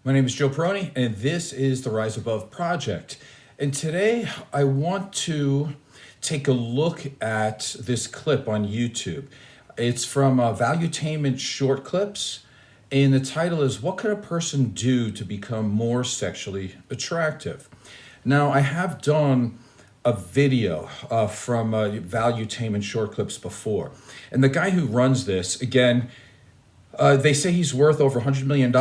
My name is Joe Peroni, and this is the Rise Above Project. And today I want to take a look at this clip on YouTube. It's from Valuetainment short clips, and the title is, "What Could a Person Do to Become More Sexually Attractive?" Now, I have done a video from Valuetainment short clips before, and the guy who runs this, again, they say he's worth over $100 million.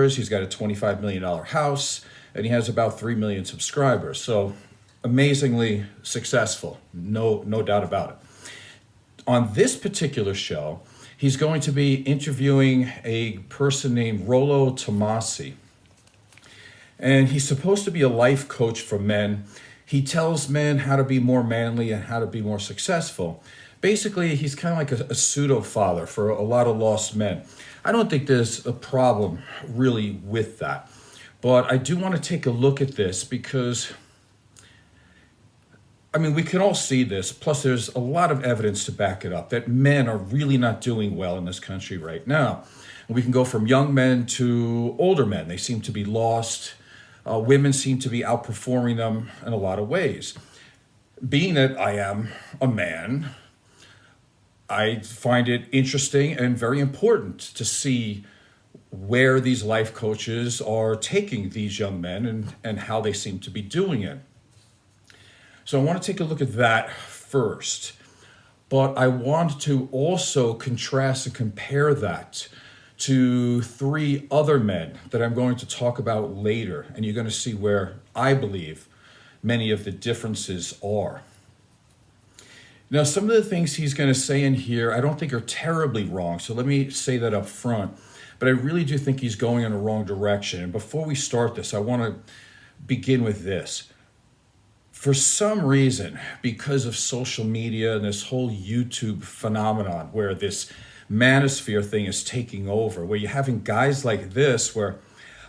He's got a $25 million house, and he has about 3 million subscribers. So amazingly successful, no doubt about it. On this particular show, he's going to be interviewing a person named Rollo Tomassi. And he's supposed to be a life coach for men. He tells men how to be more manly and how to be more successful. Basically, he's kind of like a pseudo-father for a lot of lost men. I don't think there's a problem really with that. But I do want to take a look at this because, I mean, we can all see this. Plus, there's a lot of evidence to back it up that men are really not doing well in this country right now. And we can go from young men to older men. They seem to be lost. Women seem to be outperforming them in a lot of ways. Being that I am a man, I find it interesting and very important to see where these life coaches are taking these young men and how they seem to be doing it. So I want to take a look at that first. But I want to also contrast and compare that to 3 other men that I'm going to talk about later. And you're going to see where I believe many of the differences are. Now, some of the things he's going to say in here, I don't think are terribly wrong. So let me say that up front. But I really do think he's going in the wrong direction. And before we start this, I want to begin with this. For some reason, because of social media and this whole YouTube phenomenon where this manosphere thing is taking over, where you're having guys like this, where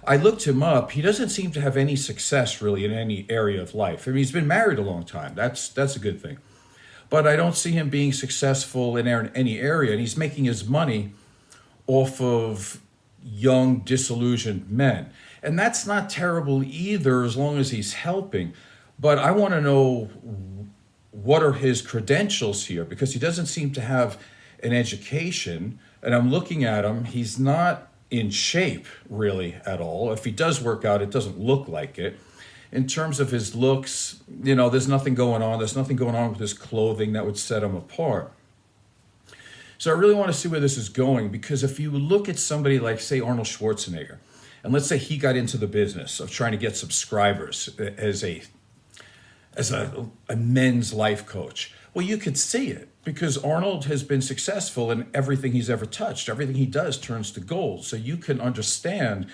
I looked him up, he doesn't seem to have any success really in any area of life. I mean, he's been married a long time. That's a good thing. But I don't see him being successful in any area. And he's making his money off of young, disillusioned men. And that's not terrible either, as long as he's helping. But I want to know, what are his credentials here? Because he doesn't seem to have an education. And I'm looking at him, he's not in shape really at all. If he does work out, it doesn't look like it. In terms of his looks, you know, there's nothing going on. There's nothing going on with his clothing that would set him apart. So I really want to see where this is going, because if you look at somebody like, say, Arnold Schwarzenegger, and let's say he got into the business of trying to get subscribers as a men's life coach, well, you could see it, because Arnold has been successful in everything he's ever touched. Everything he does turns to gold. So you can understand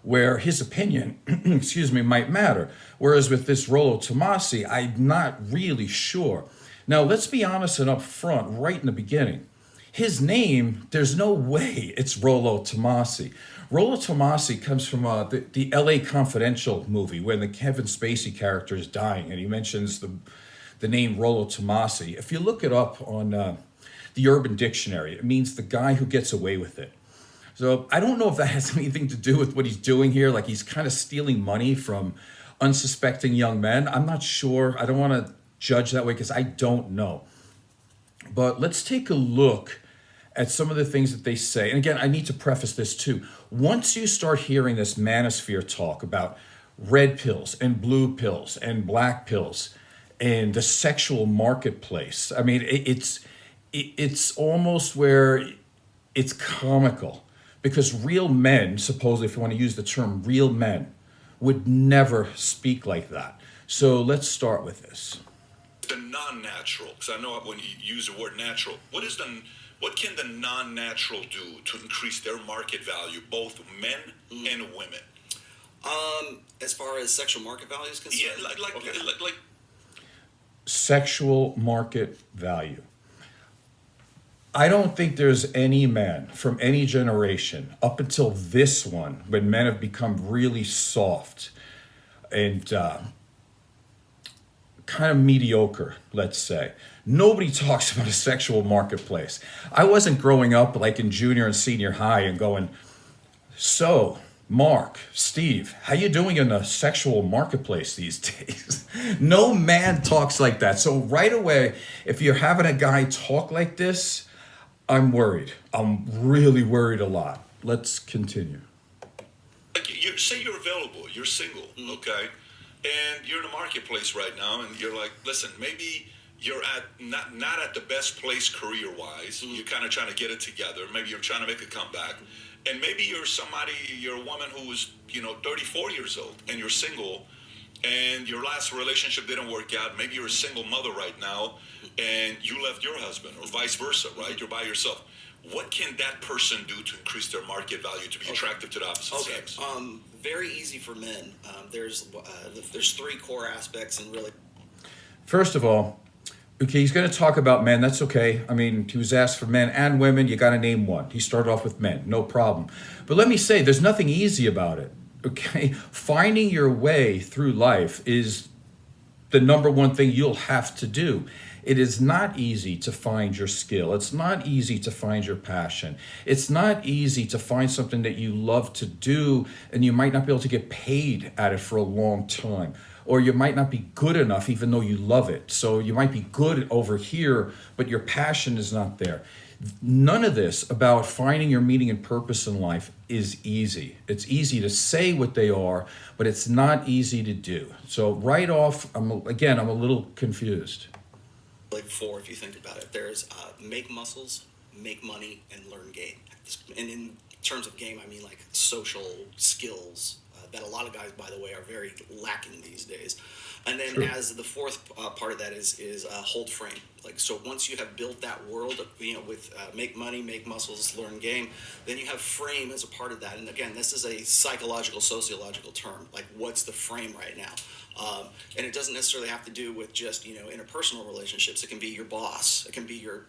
where his opinion, might matter. Whereas with this Rollo Tomassi, I'm not really sure. Now, let's be honest and upfront right in the beginning. His name, there's no way it's Rollo Tomassi. Rollo Tomassi comes from the LA Confidential movie, when the Kevin Spacey character is dying, and he mentions the name Rollo Tomassi. If you look it up on the Urban Dictionary, it means the guy who gets away with it. So I don't know if that has anything to do with what he's doing here, like he's kind of stealing money from unsuspecting young men. I'm not sure. I don't want to judge that way because I don't know. But let's take a look at some of the things that they say. And again, I need to preface this too. Once you start hearing this manosphere talk about red pills and blue pills and black pills and the sexual marketplace, I mean, it's almost where it's comical. Because real men, supposedly, if you want to use the term real men, would never speak like that. So let's start with this. The non-natural, because I know when you use the word natural, what can the non-natural do to increase their market value, both men and women? As far as sexual market value is concerned? Yeah, like sexual market value. I don't think there's any man from any generation up until this one, when men have become really soft and kind of mediocre, let's say. Nobody talks about a sexual marketplace. I wasn't growing up like in junior and senior high and going, so Mark, Steve, how you doing in the sexual marketplace these days? No man talks like that. So right away, if you're having a guy talk like this, I'm worried. I'm really worried a lot. Let's continue. Like you say you're available, you're single, okay, and you're in the marketplace right now, and you're like, listen, maybe you're at not at the best place career wise. You're kind of trying to get it together. Maybe you're trying to make a comeback, and maybe you're a woman who is 34 years old, and you're single, and your last relationship didn't work out. Maybe you're a single mother right now, and you left your husband, or vice versa, right? You're by yourself. What can that person do to increase their market value to be attractive to the opposite sex? Very easy for men. There's 3 core aspects, and really. First of all, okay, he's going to talk about men. That's okay. I mean, he was asked for men and women. You got to name one. He started off with men. No problem. But let me say, there's nothing easy about it. Okay? Finding your way through life is the number one thing you'll have to do. It is not easy to find your skill. It's not easy to find your passion. It's not easy to find something that you love to do, and you might not be able to get paid at it for a long time. Or you might not be good enough even though you love it. So you might be good over here, but your passion is not there. None of this about finding your meaning and purpose in life is easy. It's easy to say what they are, but it's not easy to do. So right off, I'm a little confused. Like 4, if you think about it. There's make muscles, make money, and learn game. And in terms of game, I mean like social skills that a lot of guys, by the way, are very lacking these days. And then as the 4th part of that is hold frame. Like, so once you have built that world, with make money, make muscles, learn game, then you have frame as a part of that. And again, this is a psychological, sociological term. Like, what's the frame right now? And it doesn't necessarily have to do with just, interpersonal relationships. It can be your boss. It can be your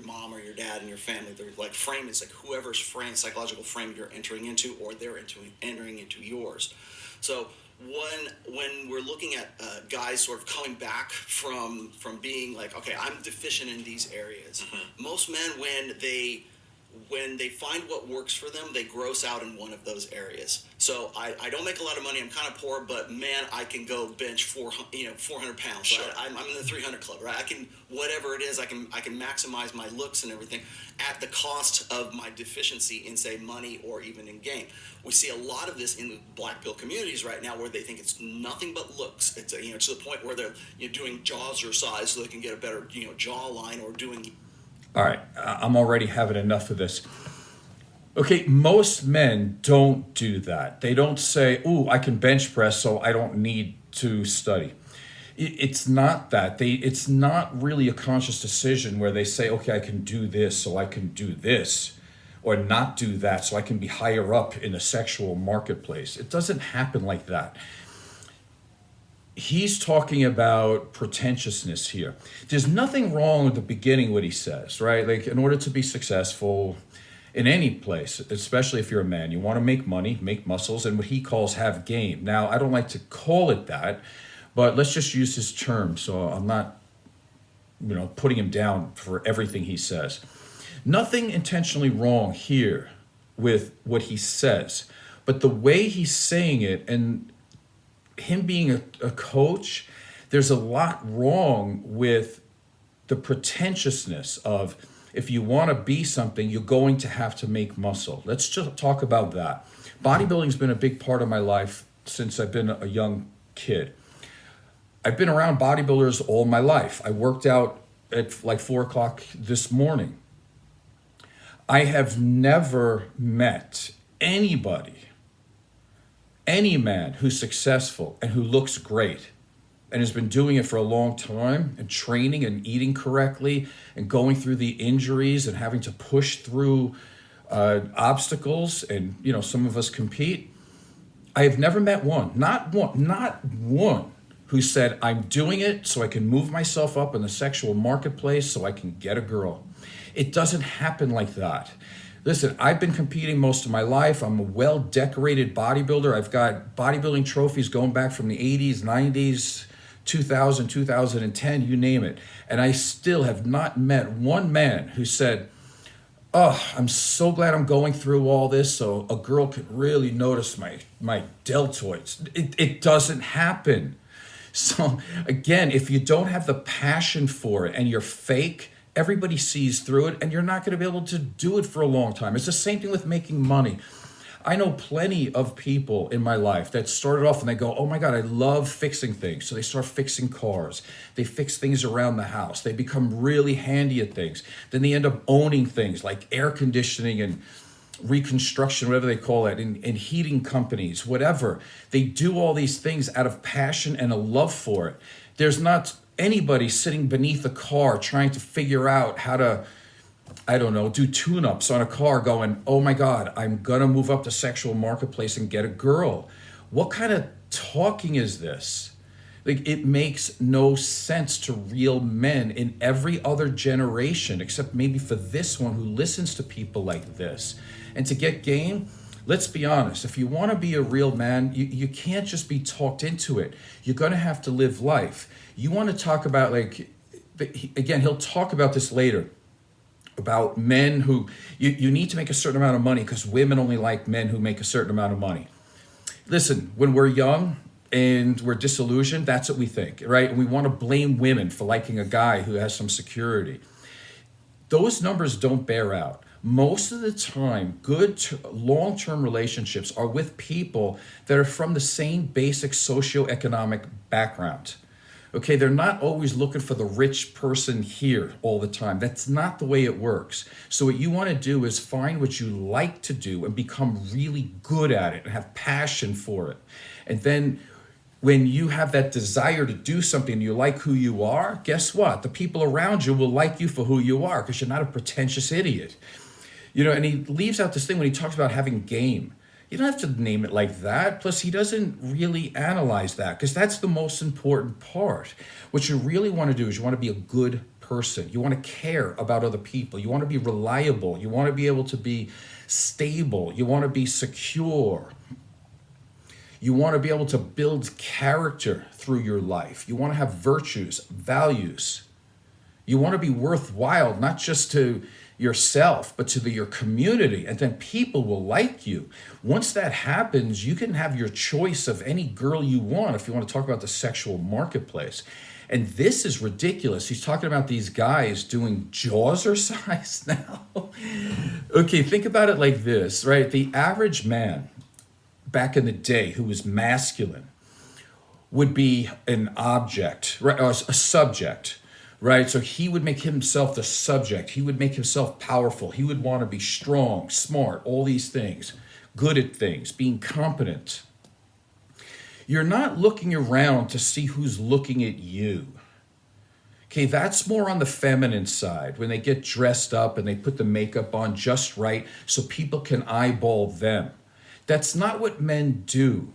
mom or your dad and your family. They're like, frame is like whoever's frame, psychological frame you're entering into, or they're entering into yours. So when we're looking at guys sort of coming back from being like, okay, I'm deficient in these areas. Most men, when they find what works for them, they gross out in one of those areas. So I don't make a lot of money. I'm kind of poor, but man, I can go bench 400 pounds. Sure. Right? I'm in the 300 club, right? I can, whatever it is, I can maximize my looks and everything at the cost of my deficiency in, say, money or even in game. We see a lot of this in the black pill communities right now, where they think it's nothing but looks. It's to the point where they're doing jazzercise so they can get a better jawline, or doing. All right, I'm already having enough of this. Okay, most men don't do that. They don't say, ooh, I can bench press, so I don't need to study. It's not that. It's not really a conscious decision where they say, okay, I can do this, so I can do this, or not do that, so I can be higher up in the sexual marketplace. It doesn't happen like that. He's talking about pretentiousness here. There's nothing wrong with the beginning, what he says, right? Like, in order to be successful in any place, especially if you're a man, you want to make money, make muscles, and what he calls have game. Now, I don't like to call it that, but let's just use his term, so I'm not, putting him down for everything he says. Nothing intentionally wrong here with what he says, but the way he's saying it, and him being a coach, there's a lot wrong with the pretentiousness of, if you want to be something, you're going to have to make muscle. Let's just talk about that. Bodybuilding's been a big part of my life since I've been a young kid. I've been around bodybuilders all my life. I worked out at like 4 o'clock this morning. I have never met any man who's successful and who looks great and has been doing it for a long time and training and eating correctly and going through the injuries and having to push through obstacles, and some of us compete. I have never met not one who said, I'm doing it so I can move myself up in the sexual marketplace so I can get a girl. It doesn't happen like that. Listen, I've been competing most of my life. I'm a well-decorated bodybuilder. I've got bodybuilding trophies going back from the 80s, 90s, 2000, 2010, you name it. And I still have not met one man who said, oh, I'm so glad I'm going through all this so a girl could really notice my deltoids. It doesn't happen. So again, if you don't have the passion for it and you're fake, everybody sees through it and you're not going to be able to do it for a long time. It's the same thing with making money. I know plenty of people in my life that started off and they go, oh my God, I love fixing things. So they start fixing cars. They fix things around the house. They become really handy at things. Then they end up owning things like air conditioning and reconstruction, whatever they call it, and heating companies, whatever. They do all these things out of passion and a love for it. There's not anybody sitting beneath a car trying to figure out how to, I don't know, do tune-ups on a car going, oh my God, I'm gonna move up the sexual marketplace and get a girl. What kind of talking is this? Like, it makes no sense to real men in every other generation, except maybe for this one who listens to people like this. And to get game, let's be honest, if you want to be a real man, you can't just be talked into it. You're going to have to live life. You want to talk about, like, again, he'll talk about this later, about men who, you need to make a certain amount of money because women only like men who make a certain amount of money. Listen, when we're young and we're disillusioned, that's what we think, right? And we want to blame women for liking a guy who has some security. Those numbers don't bear out. Most of the time, good long-term relationships are with people that are from the same basic socioeconomic background. Okay, they're not always looking for the rich person here all the time. That's not the way it works. So what you want to do is find what you like to do and become really good at it and have passion for it. And then when you have that desire to do something and you like who you are, guess what? The people around you will like you for who you are because you're not a pretentious idiot. You know, and he leaves out this thing when he talks about having game. You don't have to name it like that. Plus, he doesn't really analyze that because that's the most important part. What you really want to do is you want to be a good person. You want to care about other people. You want to be reliable. You want to be able to be stable. You want to be secure. You want to be able to build character through your life. You want to have virtues, values. You want to be worthwhile, not just to yourself, but to your community, and then people will like you. Once that happens, you can have your choice of any girl you want if you want to talk about the sexual marketplace. And this is ridiculous. He's talking about these guys doing size now. Okay, think about it like this, right? The average man back in the day who was masculine would be an object, right, or a subject. Right, so he would make himself the subject. He would make himself powerful. He would want to be strong, smart, all these things, good at things, being competent. You're not looking around to see who's looking at you. Okay, that's more on the feminine side when they get dressed up and they put the makeup on just right so people can eyeball them. That's not what men do.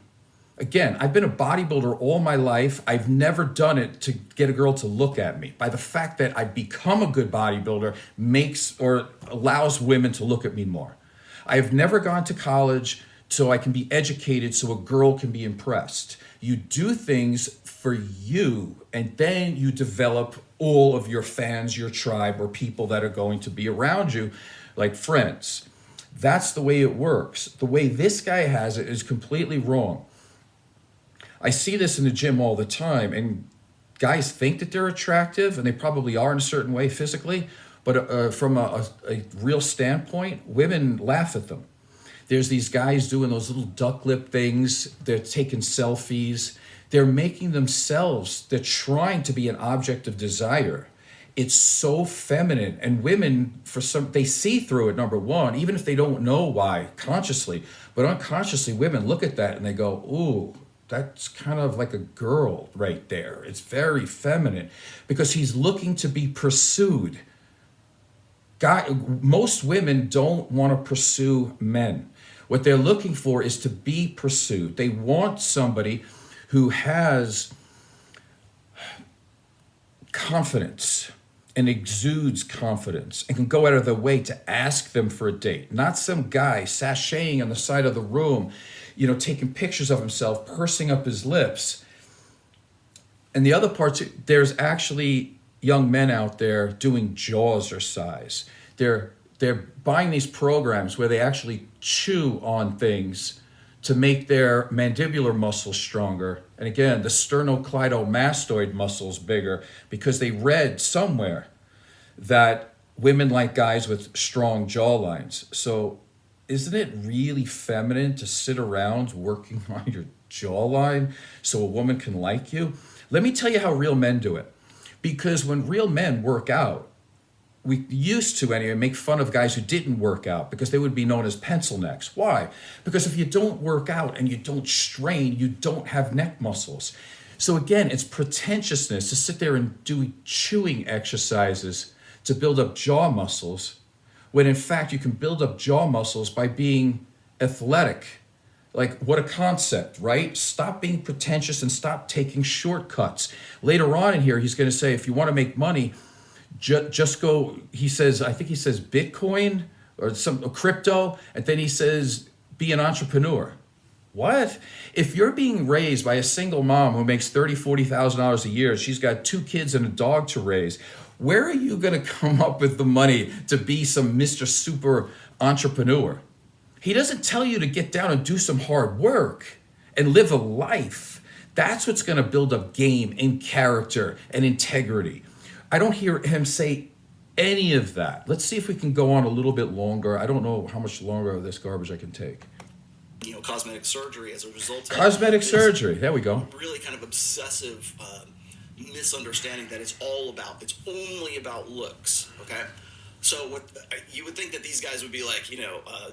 Again, I've been a bodybuilder all my life. I've never done it to get a girl to look at me. By the fact that I've become a good bodybuilder makes or allows women to look at me more. I have never gone to college so I can be educated so a girl can be impressed. You do things for you, and then you develop all of your fans, your tribe, or people that are going to be around you, like friends. That's the way it works. The way this guy has it is completely wrong. I see this in the gym all the time, and guys think that they're attractive, and they probably are in a certain way physically, but from a real standpoint, women laugh at them. There's these guys doing those little duck lip things. They're taking selfies. They're making themselves, they're trying to be an object of desire. It's so feminine, and women, they see through it, number one, even if they don't know why consciously, but unconsciously, women look at that and they go, ooh, that's kind of like a girl right there. It's very feminine because he's looking to be pursued. Most women don't want to pursue men. What they're looking for is to be pursued. They want somebody who has confidence and exudes confidence and can go out of their way to ask them for a date. Not some guy sashaying on the side of the room, you know, taking pictures of himself, pursing up his lips. And the other part, there's actually young men out there doing size. They're they're buying these programs where they actually chew on things to make their mandibular muscles stronger. And again, the sternocleidomastoid muscles bigger because they read somewhere that women like guys with strong jawlines. So isn't it really feminine to sit around working on your jawline so a woman can like you? Let me tell you how real men do it. Because when real men work out, we used to anyway make fun of guys who didn't work out because they would be known as pencil necks. Why? Because if you don't work out and you don't strain, you don't have neck muscles. So again, it's pretentiousness to sit there and do chewing exercises to build up jaw muscles, when in fact you can build up jaw muscles by being athletic. Like, what a concept, right? Stop being pretentious and stop taking shortcuts. Later on in here, he's going to say, if you want to make money, just go, he says, I think he says Bitcoin or some crypto, and then he says, be an entrepreneur. What? If you're being raised by a single mom who makes $30,000, $40,000 a year, she's got 2 kids and a dog to raise, where are you going to come up with the money to be some Mr. Super entrepreneur? He doesn't tell you to get down and do some hard work and live a life. That's what's going to build up game and character and integrity. I don't hear him say any of that. Let's see if we can go on a little bit longer. I don't know how much longer of this garbage I can take. Cosmetic surgery as a result of cosmetic surgery. There we go. Really kind of obsessive misunderstanding that it's only about looks. Okay. So what you would think that these guys would be like,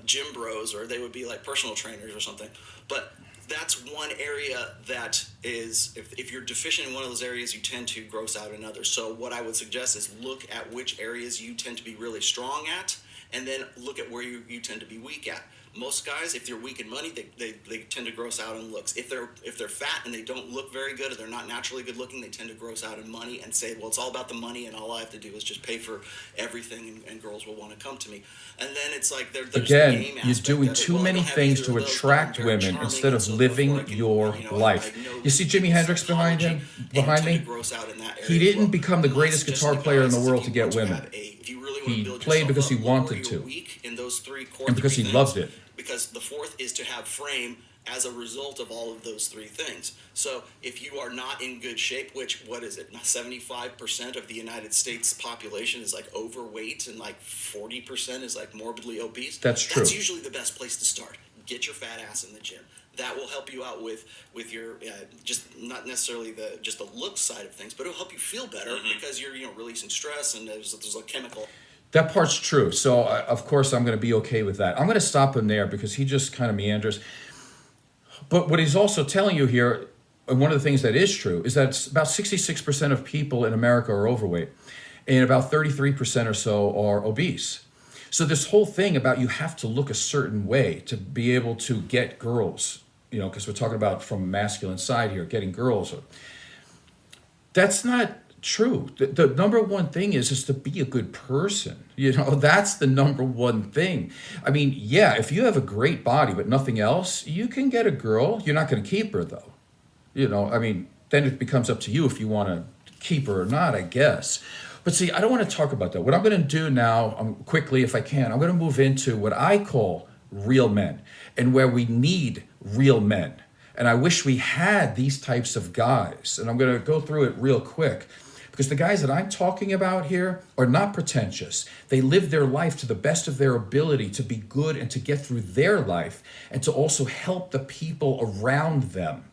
gym bros, or they would be like personal trainers or something. But that's one area that is, if you're deficient in one of those areas, you tend to gross out in others. So what I would suggest is look at which areas you tend to be really strong at, and then look at where you tend to be weak at. Most guys, if they're weak in money, they tend to gross out in looks. If they're fat and they don't look very good, or they're not naturally good looking, they tend to gross out in money and say, well, it's all about the money, and all I have to do is just pay for everything, and girls will want to come to me. And then it's like there's again, the game you're doing aspect of it. too Well, I many don't have things either to of those, attract but I'm very women charming, instead and of so living therefore I can, your life. I know You see Jimi Hendrix behind him? psychology, and Behind tend me? to gross out in that area He as didn't well. become the And greatest that's just guitar player in guys, the if world you to get want women. have if you really want He to build played yourself because he up, wanted where you're to. weak in those core And because three he things, loved it. because the fourth is to have frame as a result of all of those 3 things. So if you are not in good shape, which, what is it, 75% of the United States population is like overweight, and like 40% is like morbidly obese. That's true. That's usually the best place to start. Get your fat ass in the gym. That will help you out with your just not necessarily just the look side of things, but it'll help you feel better because you're releasing stress, and there's a chemical. That part's true. So, of course, I'm going to be okay with that. I'm going to stop him there because he just kind of meanders. But what he's also telling you here, and one of the things that is true, is that about 66% of people in America are overweight, and about 33% or so are obese. So this whole thing about you have to look a certain way to be able to get girls, because we're talking about from a masculine side here, getting girls. That's not true. The number one thing is to be a good person. That's the number one thing. I mean, yeah, if you have a great body but nothing else, you can get a girl. You're not going to keep her, though. Then it becomes up to you if you want to keep her or not, I guess. But see, I don't want to talk about that. What I'm going to do now, quickly, if I can, I'm going to move into what I call real men, and where we need real men. And I wish we had these types of guys. And I'm going to go through it real quick. Because the guys that I'm talking about here are not pretentious. They live their life to the best of their ability to be good and to get through their life and to also help the people around them.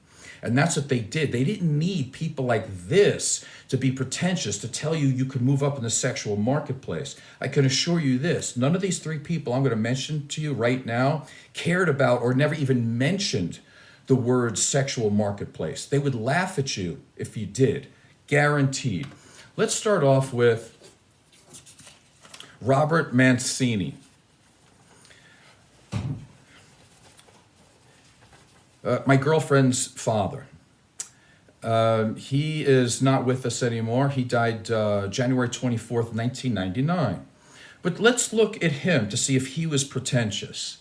And that's what they did. They didn't need people like this to be pretentious, to tell you you could move up in the sexual marketplace. I can assure you this, none of these 3 people I'm going to mention to you right now cared about or never even mentioned the word sexual marketplace. They would laugh at you if you did. Guaranteed. Let's start off with Robert Mancini. My girlfriend's father. He is not with us anymore. He died January 24th, 1999. But let's look at him to see if he was pretentious.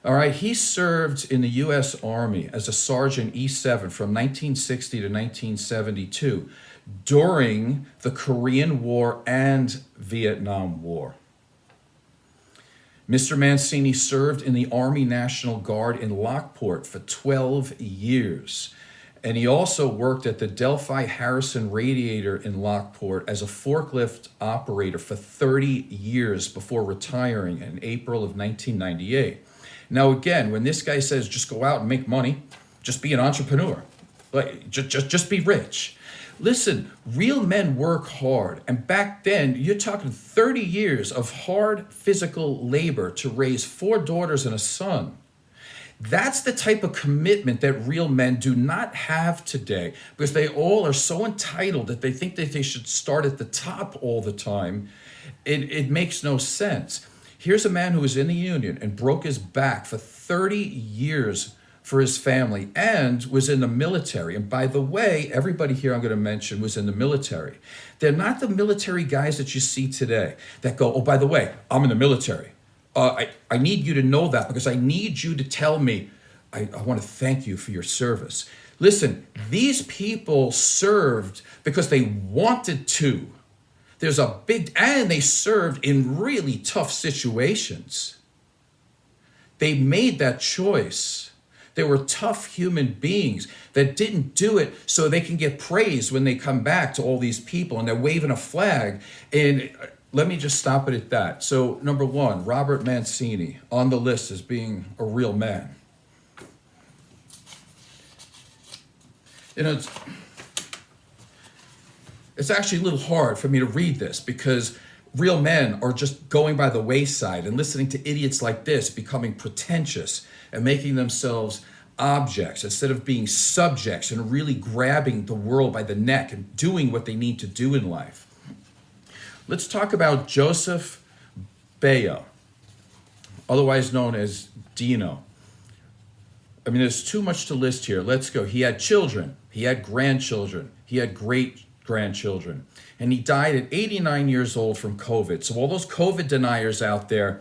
All right, he served in the U.S. Army as a sergeant E7 from 1960 to 1972 during the Korean War and Vietnam War. Mr. Mancini served in the Army National Guard in Lockport for 12 years. And he also worked at the Delphi Harrison Radiator in Lockport as a forklift operator for 30 years before retiring in April of 1998. Now, again, when this guy says just go out and make money, just be an entrepreneur, like just be rich. Listen, real men work hard. And back then, you're talking 30 years of hard physical labor to raise 4 daughters and a son. That's the type of commitment that real men do not have today, because they all are so entitled that they think that they should start at the top all the time. It makes no sense. Here's a man who was in the Union and broke his back for 30 years for his family and was in the military. And by the way, everybody here I'm going to mention was in the military. They're not the military guys that you see today that go, oh, by the way, I'm in the military. I need you to know that because I need you to tell me, I want to thank you for your service. Listen, these people served because they wanted to. And they served in really tough situations. They made that choice. They were tough human beings that didn't do it so they can get praise when they come back to all these people and they're waving a flag. And let me just stop it at that. So, number 1, Robert Mancini on the list as being a real man. You know, it's actually a little hard for me to read this because real men are just going by the wayside and listening to idiots like this becoming pretentious and making themselves objects instead of being subjects and really grabbing the world by the neck and doing what they need to do in life. Let's talk about Joseph Baio, otherwise known as Dino. I mean, there's too much to list here. Let's go. He had children. He had grandchildren. He had great-grandchildren. And he died at 89 years old from COVID. So all those COVID deniers out there,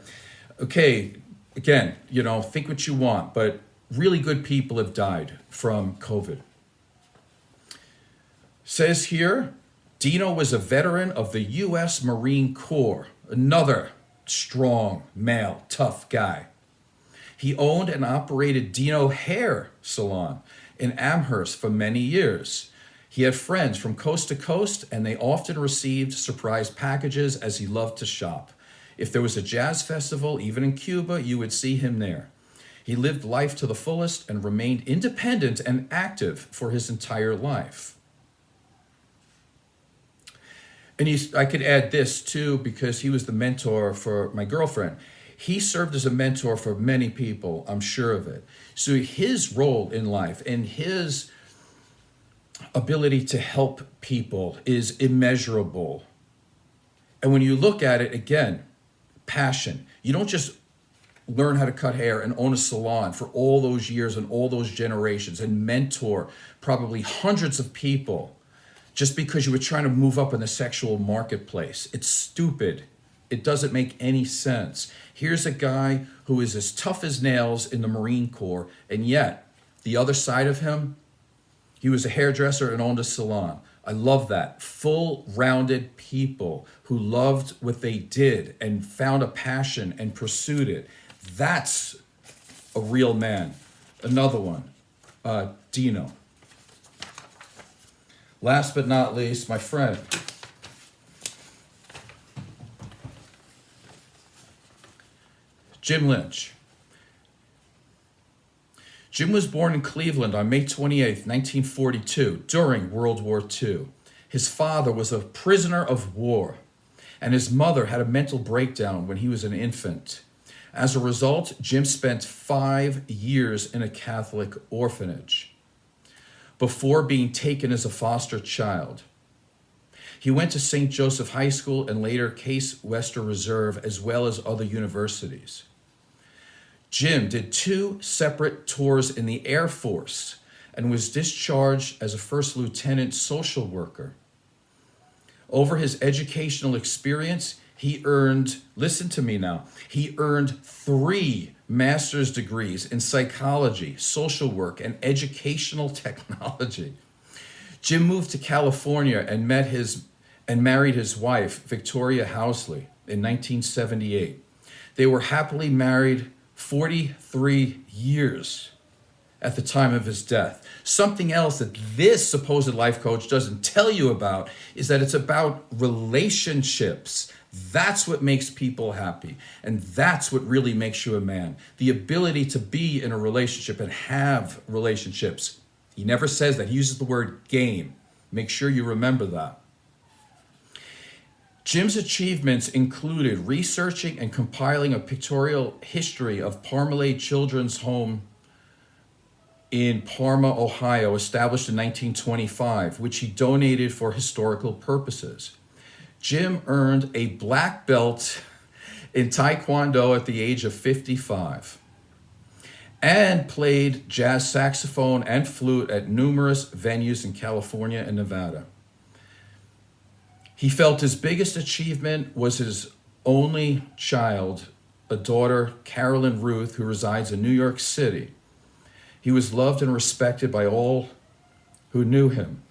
okay, again, you know, think what you want, but really good people have died from COVID. Says here, Dino was a veteran of the U.S. Marine Corps, another strong, male, tough guy. He owned and operated Dino Hair Salon in Amherst for many years. He had friends from coast to coast, and they often received surprise packages as he loved to shop. If there was a jazz festival, even in Cuba, you would see him there. He lived life to the fullest and remained independent and active for his entire life. And I could add this too, because he was the mentor for my girlfriend. He served as a mentor for many people, I'm sure of it. So his role in life and his ability to help people is immeasurable. And when you look at it, again, passion. You don't just learn how to cut hair and own a salon for all those years and all those generations and mentor probably hundreds of people just because you were trying to move up in the sexual marketplace. It's stupid. It doesn't make any sense. Here's a guy who is as tough as nails in the Marine Corps, and yet the other side of him, he was a hairdresser and owned a salon. I love that. Full-rounded people who loved what they did and found a passion and pursued it. That's a real man. Another one, Dino. Last but not least, my friend. Jim Lynch. Jim was born in Cleveland on May 28, 1942, during World War II. His father was a prisoner of war, and his mother had a mental breakdown when he was an infant. As a result, Jim spent 5 years in a Catholic orphanage before being taken as a foster child. He went to St. Joseph High School and later Case Western Reserve, as well as other universities. Jim did 2 separate tours in the Air Force and was discharged as a first lieutenant social worker. Over his educational experience, he earned, listen to me now, he earned 3 master's degrees in psychology, social work, and educational technology. Jim moved to California and married his wife, Victoria Housley, in 1978. They were happily married 43 years at the time of his death. Something else that this supposed life coach doesn't tell you about is that it's about relationships. That's what makes people happy. And that's what really makes you a man. The ability to be in a relationship and have relationships. He never says that. He uses the word game. Make sure you remember that. Jim's achievements included researching and compiling a pictorial history of Parmalee Children's Home in Parma, Ohio, established in 1925, which he donated for historical purposes. Jim earned a black belt in Taekwondo at the age of 55 and played jazz saxophone and flute at numerous venues in California and Nevada. He felt his biggest achievement was his only child, a daughter, Carolyn Ruth, who resides in New York City. He was loved and respected by all who knew him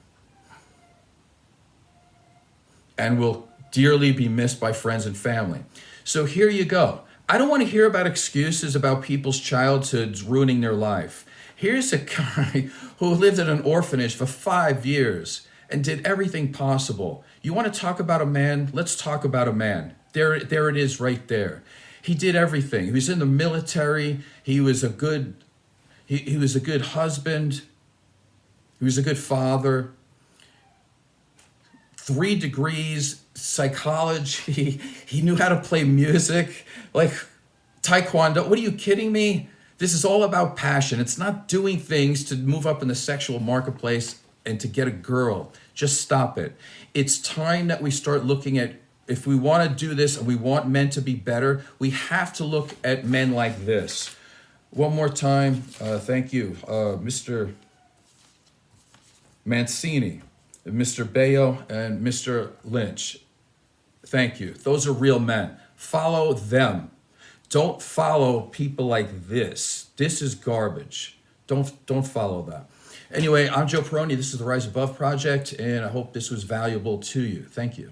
and will dearly be missed by friends and family. So here you go. I don't want to hear about excuses about people's childhoods ruining their life. Here's a guy who lived in an orphanage for 5 years and did everything possible. You want to talk about a man? Let's talk about a man. There it is right there. He did everything. He was in the military. He was a good husband. He was a good father. 3 degrees, psychology. He knew how to play music, like Taekwondo. What are you kidding me? This is all about passion. It's not doing things to move up in the sexual marketplace and to get a girl. Just stop it. It's time that we start looking at, if we want to do this and we want men to be better, we have to look at men like this. One more time, thank you, Mr. Mancini, Mr. Bayo, and Mr. Lynch. Thank you. Those are real men. Follow them. Don't follow people like this. This is garbage. Don't follow that. Anyway, I'm Joe Peroni. This is the Rise Above Project, and I hope this was valuable to you. Thank you.